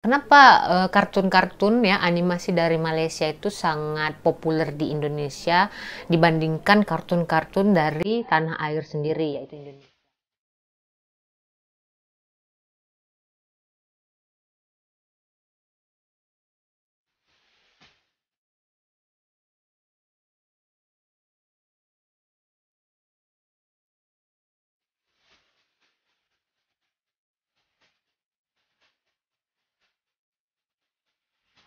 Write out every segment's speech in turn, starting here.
Kenapa kartun-kartun ya animasi dari Malaysia itu sangat populer di Indonesia dibandingkan kartun-kartun dari tanah air sendiri yaitu Indonesia?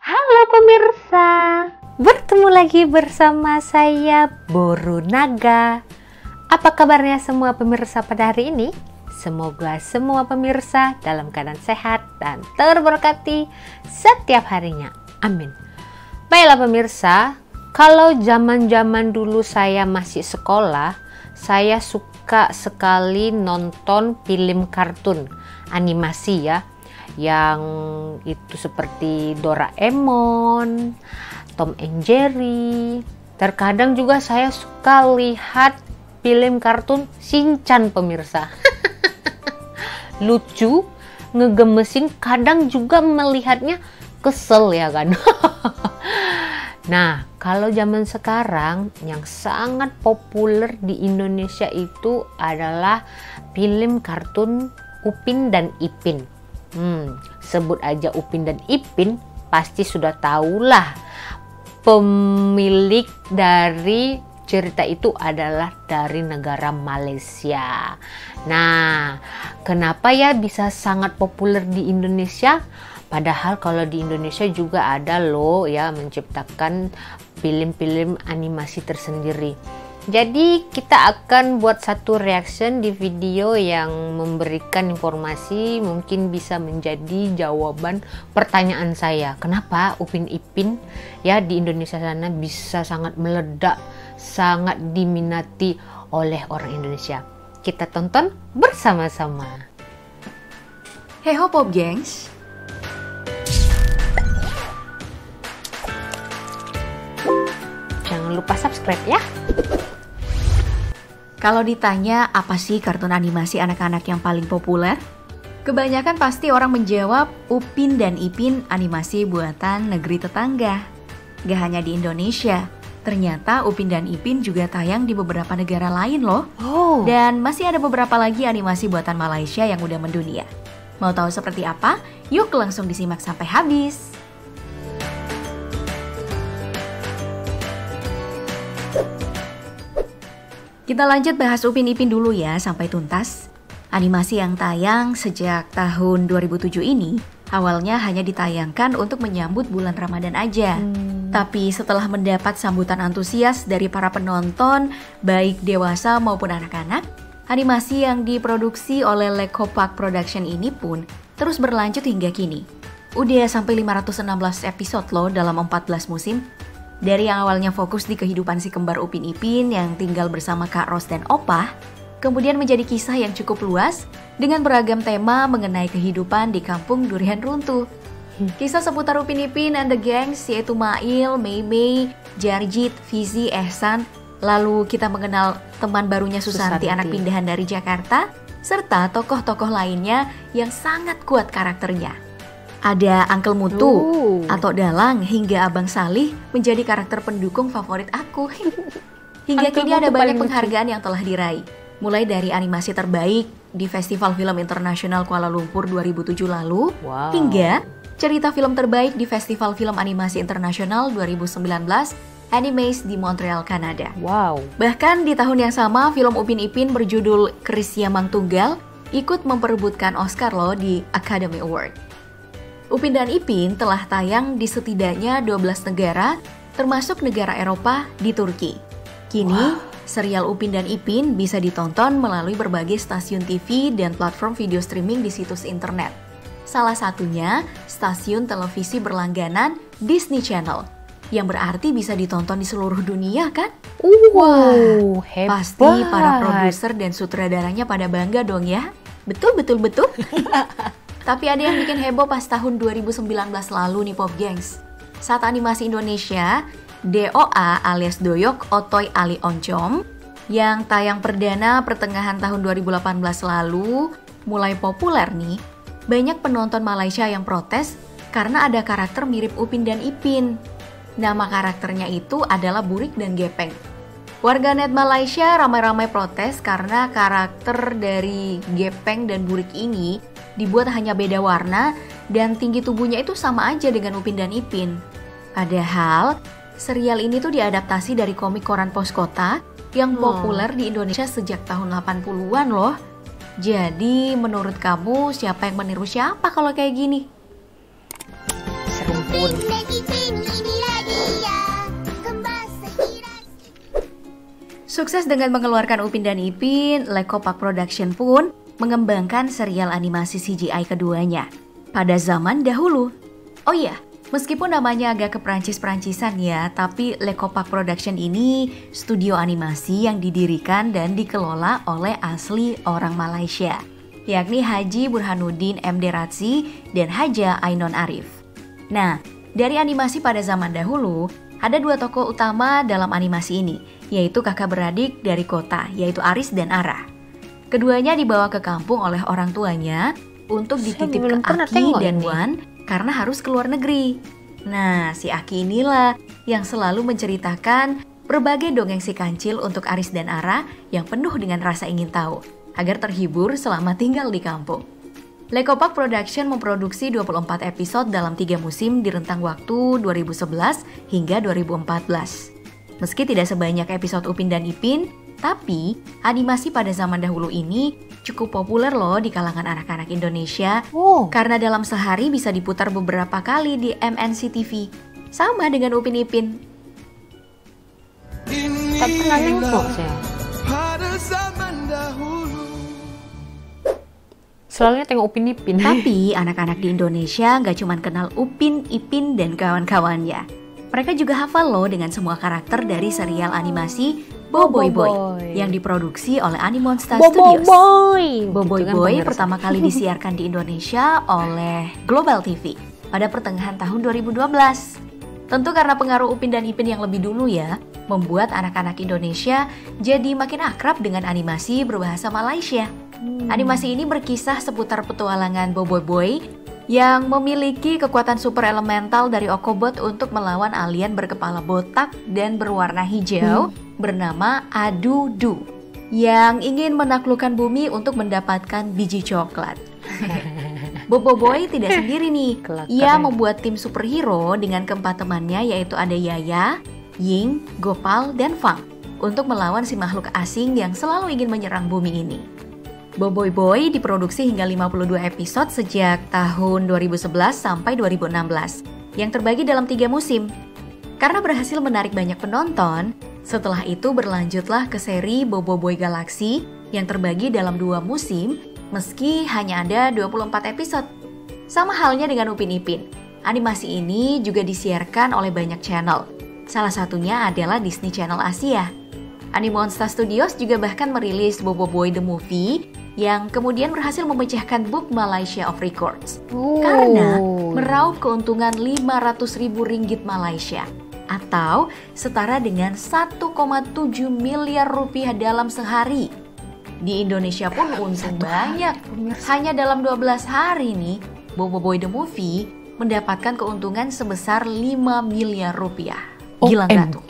Halo pemirsa, bertemu lagi bersama saya Boru Naga. Apa kabarnya semua pemirsa pada hari ini? Semoga semua pemirsa dalam keadaan sehat dan terberkati setiap harinya. Amin. Baiklah pemirsa, kalau zaman-zaman dulu saya masih sekolah, saya suka sekali nonton film kartun animasi ya, yang itu seperti Doraemon, Tom and Jerry. Terkadang juga saya suka lihat film kartun Shinchan pemirsa. Lucu, ngegemesin, kadang juga melihatnya kesel ya kan. Nah, kalau zaman sekarang yang sangat populer di Indonesia itu adalah film kartun Upin dan Ipin. Sebut aja Upin dan Ipin, pasti sudah tahulah pemilik dari cerita itu adalah dari negara Malaysia. Nah, kenapa ya bisa sangat populer di Indonesia? Padahal kalau di Indonesia juga ada loh ya menciptakan film-film animasi tersendiri. Jadi kita akan buat satu reaction di video yang memberikan informasi mungkin bisa menjadi jawaban pertanyaan saya. Kenapa Upin Ipin ya di Indonesia sana bisa sangat meledak, sangat diminati oleh orang Indonesia. Kita tonton bersama-sama. Hey ho Pop Gengs, jangan lupa subscribe ya. kalau ditanya apa sih kartun animasi anak-anak yang paling populer? Kebanyakan pasti orang menjawab Upin dan Ipin animasi buatan negeri tetangga. Gak hanya di Indonesia, ternyata Upin dan Ipin juga tayang di beberapa negara lain loh. Dan masih ada beberapa lagi animasi buatan Malaysia yang udah mendunia. Mau tahu seperti apa? Yuk langsung disimak sampai habis. Kita lanjut bahas Upin Ipin dulu ya sampai tuntas. Animasi yang tayang sejak tahun 2007 ini awalnya hanya ditayangkan untuk menyambut bulan Ramadan aja. Tapi setelah mendapat sambutan antusias dari para penonton, baik dewasa maupun anak-anak, animasi yang diproduksi oleh Leko Park Production ini pun terus berlanjut hingga kini. Udah sampai 516 episode loh dalam 14 musim. Dari yang awalnya fokus di kehidupan si kembar Upin Ipin yang tinggal bersama Kak Ros dan Opah, kemudian menjadi kisah yang cukup luas dengan beragam tema mengenai kehidupan di kampung durian runtuh. Kisah seputar Upin Ipin and the Gangs yaitu Mail, Mei Mei, Jarjit, Fizi, Ehsan, lalu kita mengenal teman barunya Susanti, anak pindahan dari Jakarta, serta tokoh-tokoh lainnya yang sangat kuat karakternya. Ada Uncle Mutu atau Dalang hingga Abang Salih menjadi karakter pendukung favorit aku. Hingga kini ada banyak penghargaan yang telah diraih. Mulai dari animasi terbaik di Festival Film Internasional Kuala Lumpur 2007 lalu, hingga cerita film terbaik di Festival Film Animasi Internasional 2019 Animaze di Montreal, Kanada. Bahkan di tahun yang sama, film Upin Ipin berjudul Keris Yamang Tunggal ikut memperebutkan Oscar loh di Academy Award. Upin dan Ipin telah tayang di setidaknya 12 negara, termasuk negara Eropa di Turki. Kini, serial Upin dan Ipin bisa ditonton melalui berbagai stasiun TV dan platform video streaming di situs internet. Salah satunya, stasiun televisi berlangganan Disney Channel, yang berarti bisa ditonton di seluruh dunia kan? Hebat. Pasti para produser dan sutradaranya pada bangga dong ya? Betul. Tapi ada yang bikin heboh pas tahun 2019 lalu nih Pop Gengs. Saat animasi Indonesia, DOA alias Doyok Otoy Ali Oncom, yang tayang perdana pertengahan tahun 2018 lalu, mulai populer nih. Banyak penonton Malaysia yang protes karena ada karakter mirip Upin dan Ipin. Nama karakternya itu adalah Burik dan Gepeng. Warganet Malaysia ramai-ramai protes karena karakter dari Gepeng dan Burik ini dibuat hanya beda warna dan tinggi tubuhnya itu sama aja dengan Upin dan Ipin. Padahal serial ini tuh diadaptasi dari komik koran Pos Kota yang populer di Indonesia sejak tahun 80-an loh. Jadi menurut kamu siapa yang meniru siapa kalau kayak gini? Serempun. Sukses dengan mengeluarkan Upin dan Ipin, Lekopak Production pun mengembangkan serial animasi CGI keduanya pada zaman dahulu. Oh iya, meskipun namanya agak ke-Prancis-Prancisan ya, tapi Lekopak Production ini studio animasi yang didirikan dan dikelola oleh asli orang Malaysia, yakni Haji Burhanuddin MD Ratsi dan Haja Ainon Arif. Nah, dari animasi pada zaman dahulu, ada dua tokoh utama dalam animasi ini, yaitu kakak beradik dari kota, yaitu Aris dan Ara. Keduanya dibawa ke kampung oleh orang tuanya untuk dititip ke Aki dan Wan karena harus keluar negeri. Nah, si Aki inilah yang selalu menceritakan berbagai dongeng si kancil untuk Aris dan Ara yang penuh dengan rasa ingin tahu, agar terhibur selama tinggal di kampung. Lekopak Production memproduksi 24 episode dalam 3 musim di rentang waktu 2011 hingga 2014. Meski tidak sebanyak episode Upin dan Ipin, tapi animasi pada zaman dahulu ini cukup populer loh di kalangan anak-anak Indonesia karena dalam sehari bisa diputar beberapa kali di MNC TV. Sama dengan Upin Ipin. Tak pernah nengok saya. Selalunya tengok Upin Ipin. Tapi anak-anak di Indonesia nggak cuma kenal Upin, Ipin, dan kawan-kawannya. Mereka juga hafal loh dengan semua karakter dari serial animasi Boboiboy Boy yang diproduksi oleh Animonsta Studios. Boboiboy Boy pertama kali disiarkan di Indonesia oleh Global TV pada pertengahan tahun 2012. Tentu karena pengaruh Upin dan Ipin yang lebih dulu ya, membuat anak-anak Indonesia jadi makin akrab dengan animasi berbahasa Malaysia. Animasi ini berkisah seputar petualangan Boboiboy yang memiliki kekuatan super elemental dari Okobot untuk melawan alien berkepala botak dan berwarna hijau bernama Adudu yang ingin menaklukkan bumi untuk mendapatkan biji coklat. Boboiboy tidak sendiri nih. Ia membuat tim superhero dengan keempat temannya, yaitu ada Yaya, Ying, Gopal, dan Fang untuk melawan si makhluk asing yang selalu ingin menyerang bumi ini. Boboiboy diproduksi hingga 52 episode sejak tahun 2011 sampai 2016 yang terbagi dalam 3 musim. Karena berhasil menarik banyak penonton, setelah itu berlanjutlah ke seri Boboiboy Galaxy yang terbagi dalam 2 musim meski hanya ada 24 episode. Sama halnya dengan Upin Ipin, animasi ini juga disiarkan oleh banyak channel. Salah satunya adalah Disney Channel Asia. Animonsta Studios juga bahkan merilis Boboiboy The Movie yang kemudian berhasil memecahkan Book Malaysia of Records karena meraup keuntungan 500.000 ringgit Malaysia atau setara dengan 1,7 miliar rupiah dalam sehari. Di Indonesia pun untung banyak. Hanya dalam 12 hari nih, Boboiboy The Movie mendapatkan keuntungan sebesar 5 miliar rupiah. Gila nggak tuh?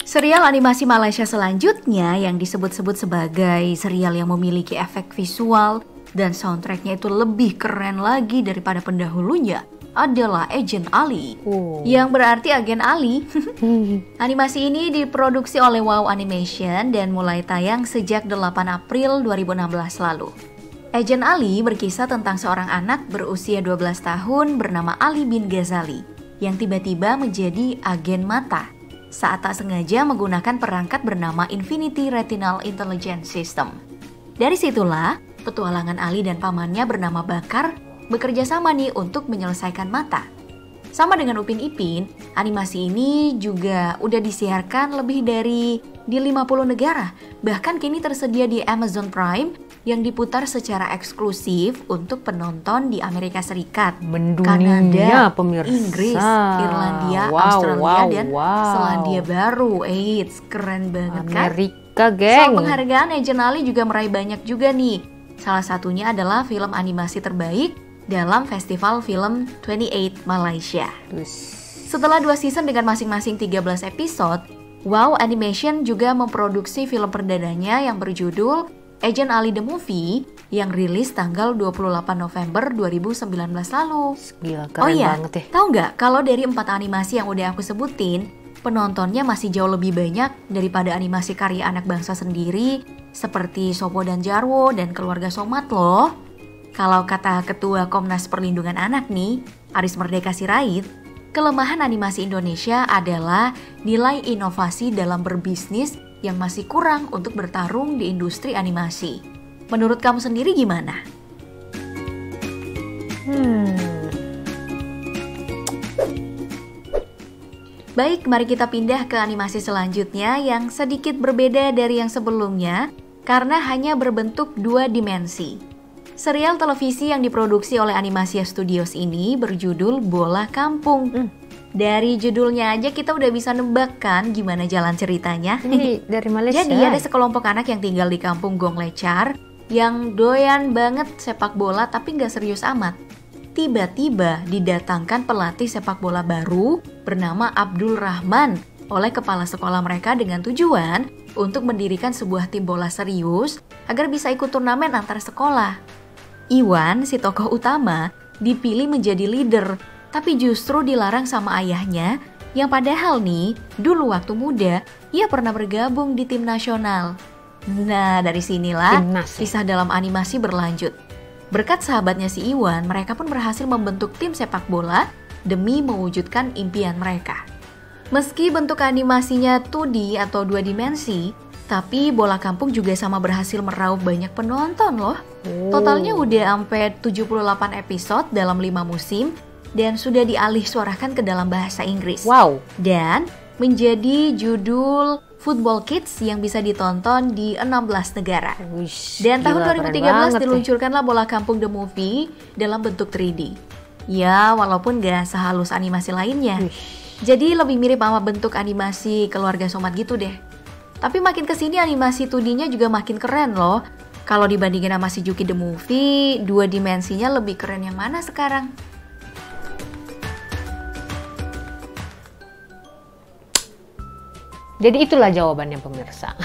Serial animasi Malaysia selanjutnya yang disebut-sebut sebagai serial yang memiliki efek visual dan soundtracknya itu lebih keren lagi daripada pendahulunya adalah Agent Ali, yang berarti Agen Ali. Animasi ini diproduksi oleh Wow Animation dan mulai tayang sejak 8 April 2016 lalu. Agent Ali berkisah tentang seorang anak berusia 12 tahun bernama Ali bin Ghazali yang tiba-tiba menjadi agen mata saat tak sengaja menggunakan perangkat bernama Infinity Retinal Intelligence System. Dari situlah, petualangan Ali dan pamannya bernama Bakar bekerja sama nih untuk menyelesaikan mata. Sama dengan Upin Ipin, animasi ini juga udah disiarkan lebih dari di 50 negara. Bahkan kini tersedia di Amazon Prime yang diputar secara eksklusif untuk penonton di Amerika Serikat, Kanada, pemirsa. Inggris, Irlandia, Australia, dan Selandia Baru. Eits, keren banget kan? suka, geng. Soal penghargaan, Agent Ali juga meraih banyak juga nih. Salah satunya adalah film animasi terbaik dalam Festival Film 28 Malaysia. Setelah 2 season dengan masing-masing 13 episode, Wow Animation juga memproduksi film perdananya yang berjudul Agent Ali The Movie yang rilis tanggal 28 November 2019 lalu. Gila, keren banget ya. Tahu nggak kalau dari 4 animasi yang udah aku sebutin, penontonnya masih jauh lebih banyak daripada animasi karya anak bangsa sendiri seperti Sopo dan Jarwo dan Keluarga Somat loh. Kalau kata Ketua Komnas Perlindungan Anak nih, Aris Merdeka Sirait, kelemahan animasi Indonesia adalah nilai inovasi dalam berbisnis yang masih kurang untuk bertarung di industri animasi. Menurut kamu sendiri gimana? Baik, mari kita pindah ke animasi selanjutnya yang sedikit berbeda dari yang sebelumnya karena hanya berbentuk 2 dimensi. Serial televisi yang diproduksi oleh Animasia Studios ini berjudul Bola Kampung. Dari judulnya aja kita udah bisa nebak kan gimana jalan ceritanya. Ini dari Malaysia. Jadi ada sekelompok anak yang tinggal di kampung Gong Lecar yang doyan banget sepak bola tapi nggak serius amat. Tiba-tiba didatangkan pelatih sepak bola baru bernama Abdul Rahman oleh kepala sekolah mereka dengan tujuan untuk mendirikan sebuah tim bola serius agar bisa ikut turnamen antar sekolah. Iwan, si tokoh utama, dipilih menjadi leader, tapi justru dilarang sama ayahnya yang padahal nih, dulu waktu muda, ia pernah bergabung di tim nasional. Nah, dari sinilah kisah dalam animasi berlanjut. Berkat sahabatnya si Iwan, mereka pun berhasil membentuk tim sepak bola demi mewujudkan impian mereka. Meski bentuk animasinya 2D atau 2 dimensi, tapi Bola Kampung juga sama berhasil meraup banyak penonton loh. Totalnya udah sampai 78 episode dalam 5 musim dan sudah dialih suarakan ke dalam bahasa Inggris. Wow. Dan menjadi judul Football Kids yang bisa ditonton di 16 negara. Dan tahun 2013 diluncurkanlah Bola Kampung The Movie dalam bentuk 3D. Ya, walaupun gak sehalus animasi lainnya. Jadi lebih mirip sama bentuk animasi Keluarga Somat gitu deh. Tapi makin kesini animasi 2D-nya juga makin keren loh. Kalau dibandingin sama si Juki The Movie, 2 dimensinya lebih keren yang mana sekarang? Jadi itulah jawabannya pemirsa.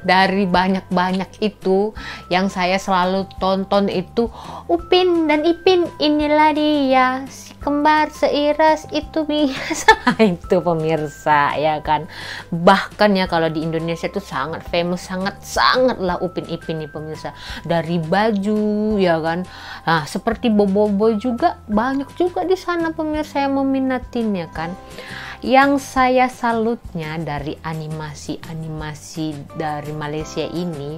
Dari banyak-banyak itu yang saya selalu tonton itu Upin dan Ipin, inilah dia si kembar seiras itu biasa. Itu pemirsa ya kan. Bahkan ya kalau di Indonesia itu sangat famous, sangatlah Upin Ipin nih pemirsa. Dari baju ya kan. Nah, seperti Bobo juga banyak juga di sana pemirsa yang meminatinya kan. Yang saya salutnya dari animasi-animasi dari Malaysia ini,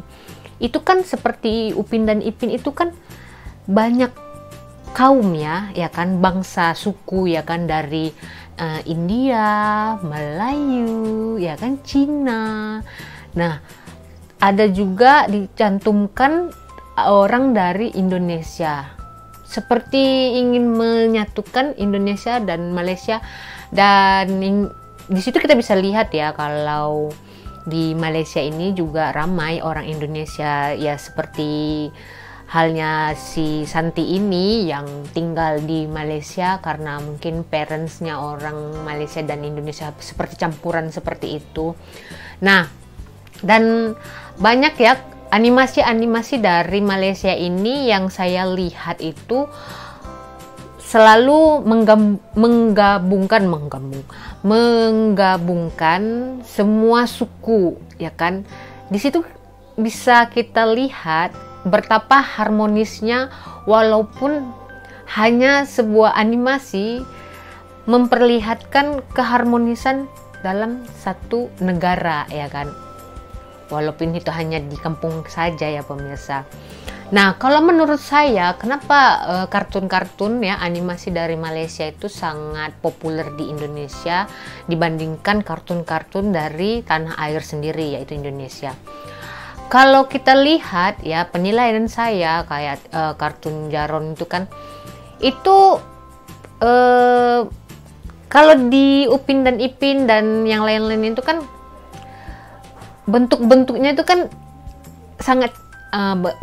itu kan seperti Upin dan Ipin itu kan banyak kaum ya kan, bangsa suku ya kan, dari India, Melayu, ya kan, Cina. Nah, ada juga dicantumkan orang dari Indonesia. Seperti ingin menyatukan Indonesia dan Malaysia. Dan di situ kita bisa lihat ya kalau di Malaysia ini juga ramai orang Indonesia ya, seperti halnya si Santi ini yang tinggal di Malaysia karena mungkin parentsnya orang Malaysia dan Indonesia seperti campuran seperti itu. Nah, dan banyak ya animasi-animasi dari Malaysia ini yang saya lihat itu selalu menggabungkan semua suku ya kan. Di situ bisa kita lihat betapa harmonisnya, walaupun hanya sebuah animasi memperlihatkan keharmonisan dalam satu negara ya kan. Walaupun itu hanya di kampung saja ya pemirsa. Nah, kalau menurut saya, kenapa kartun-kartun ya animasi dari Malaysia itu sangat populer di Indonesia dibandingkan kartun-kartun dari tanah air sendiri, yaitu Indonesia. Kalau kita lihat ya, penilaian saya kayak kartun Jaron itu kan, itu kalau di Upin dan Ipin dan yang lain-lain itu kan bentuk-bentuknya itu kan sangat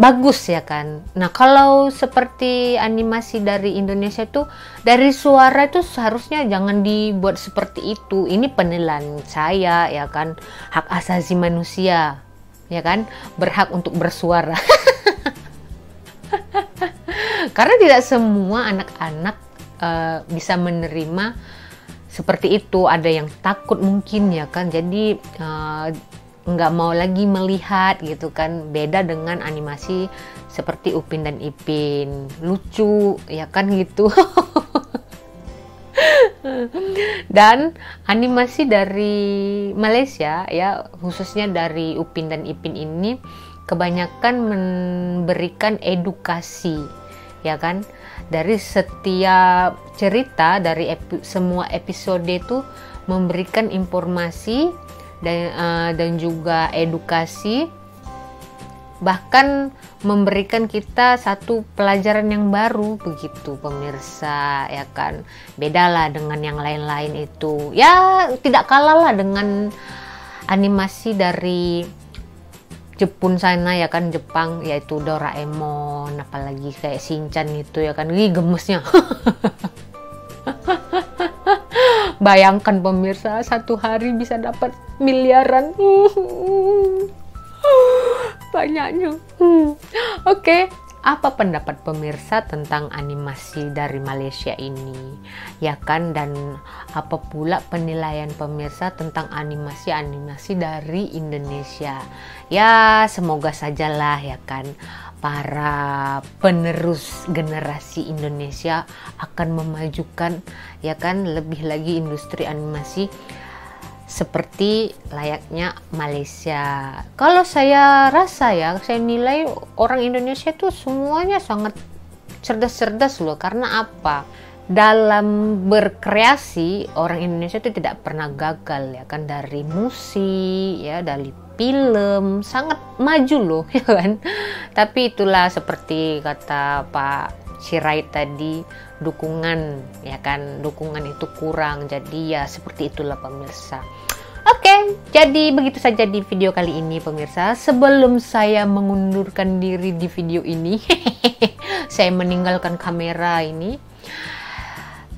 bagus ya kan. Nah kalau seperti animasi dari Indonesia tuh dari suara itu seharusnya jangan dibuat seperti itu. Ini penilaian saya ya kan, hak asasi manusia ya kan, berhak untuk bersuara. Karena tidak semua anak-anak bisa menerima seperti itu. Ada yang takut mungkin ya kan, jadi nggak mau lagi melihat gitu kan. Beda dengan animasi seperti Upin dan Ipin, lucu ya kan gitu. Dan animasi dari Malaysia ya, khususnya dari Upin dan Ipin ini kebanyakan memberikan edukasi ya kan. Dari setiap cerita, dari semua episode itu memberikan informasi dan juga edukasi, bahkan memberikan kita satu pelajaran yang baru begitu pemirsa ya kan. Bedalah dengan yang lain-lain itu, ya tidak kalah lah dengan animasi dari Jepun sana ya kan, Jepang, yaitu Doraemon, apalagi kayak Shinchan itu ya kan, gemesnya. Bayangkan pemirsa, satu hari bisa dapat miliaran. Banyaknya. Oke. Apa pendapat pemirsa tentang animasi dari Malaysia ini? Ya kan, dan apa pula penilaian pemirsa tentang animasi-animasi dari Indonesia? Ya, semoga sajalah ya kan para penerus generasi Indonesia akan memajukan ya kan lebih lagi industri animasi seperti layaknya Malaysia. Kalau saya rasa ya, saya nilai orang Indonesia tuh semuanya sangat cerdas-cerdas loh. Karena apa? Dalam berkreasi orang Indonesia itu tidak pernah gagal ya kan, dari musik ya, dari film sangat maju loh ya kan. Tapi itulah seperti kata Pak Sirait tadi, dukungan ya kan, dukungan itu kurang. Jadi ya seperti itulah pemirsa. Oke, jadi begitu saja di video kali ini pemirsa. Sebelum saya mengundurkan diri di video ini, saya meninggalkan kamera ini.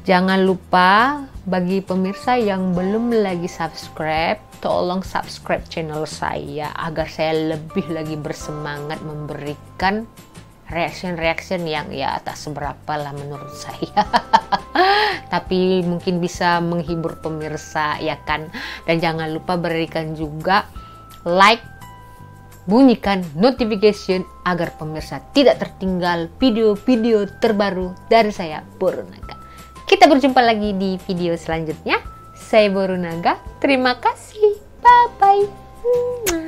Jangan lupa bagi pemirsa yang belum lagi subscribe, tolong subscribe channel saya agar saya lebih lagi bersemangat memberikan reaction yang ya tak seberapa lah menurut saya. Tapi mungkin bisa menghibur pemirsa ya kan. Dan jangan lupa berikan juga like, bunyikan notification agar pemirsa tidak tertinggal video-video terbaru dari saya, Borunaga. Kita berjumpa lagi di video selanjutnya. Saya Borunaga, terima kasih, bye bye.